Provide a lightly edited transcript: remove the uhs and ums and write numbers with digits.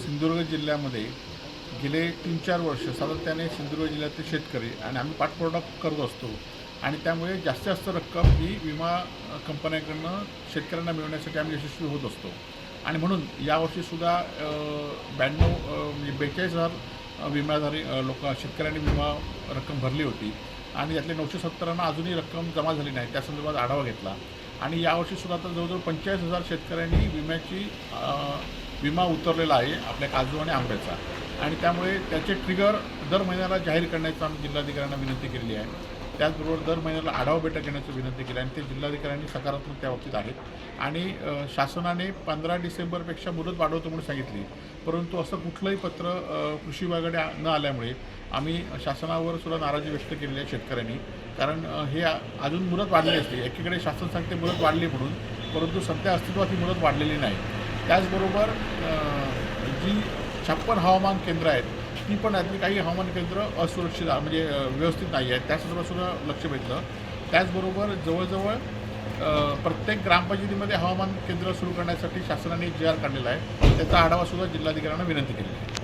सिंधुदुर्ग जिल्ह्यामध्ये गेले 3-4 वर्ष सातत्याने सिंधुदुर्ग जिल्ह्यातील शेतकरी आणि आम्ही पाठपुरावा करत असतो आणि त्यामुळे जास्तीत जास्त रक्कम ही विमा कंपन्यांकडून शेतकऱ्यांना मिळवण्यासाठी आम्ही यशस्वी होत असतो. आणि म्हणून यावर्षीसुद्धा 42,000 विमाधारी शेतकऱ्यांनी विमा रक्कम भरली होती आणि यातले 970 अजूनही रक्कम जमा झाली नाही. त्या संदर्भात आढावा घेतला आणि यावर्षीसुद्धा आता जवळजवळ 45,000 शेतकऱ्यांनी विमा उतरलेला आहे आपल्या काजू आणि आंब्याचा. आणि त्यामुळे त्याचे ट्रिगर दर महिन्याला जाहीर करण्याचं आम्ही जिल्हाधिकाऱ्यांना विनंती केलेली आहे. त्याचबरोबर दर महिन्याला आढावा बैठक घेण्याची विनंती केली आणि ते जिल्हाधिकाऱ्यांनी सकारात्मक त्या बाबतीत आहेत. आणि शासनाने 15 डिसेंबरपेक्षा मुदत वाढवतो म्हणून सांगितली, परंतु असं कुठलंही पत्र कृषी विभागाकडे न आल्यामुळे आम्ही शासनावर सुद्धा नाराजी व्यक्त केलेली आहे शेतकऱ्यांनी. कारण हे अजून मुदत वाढली असते. एकीकडे शासन सांगते मुदत वाढली म्हणून, परंतु सध्या अस्तित्वात ही मुदत वाढलेली नाही. त्याचबरोबर जी 56 हवामान केंद्र आहेत ती पण यातली काही हवामान केंद्र असुरक्षित म्हणजे व्यवस्थित नाही आहेत. त्यासंदर्भातसुद्धा लक्ष वेधलं. त्याचबरोबर जवळजवळ प्रत्येक ग्रामपंचायतीमध्ये हवामान केंद्र सुरू करण्यासाठी शासनाने जी आर काढलेला आहे त्याचा आढावासुद्धा जिल्हाधिकाऱ्यांना विनंती केलेली आहे.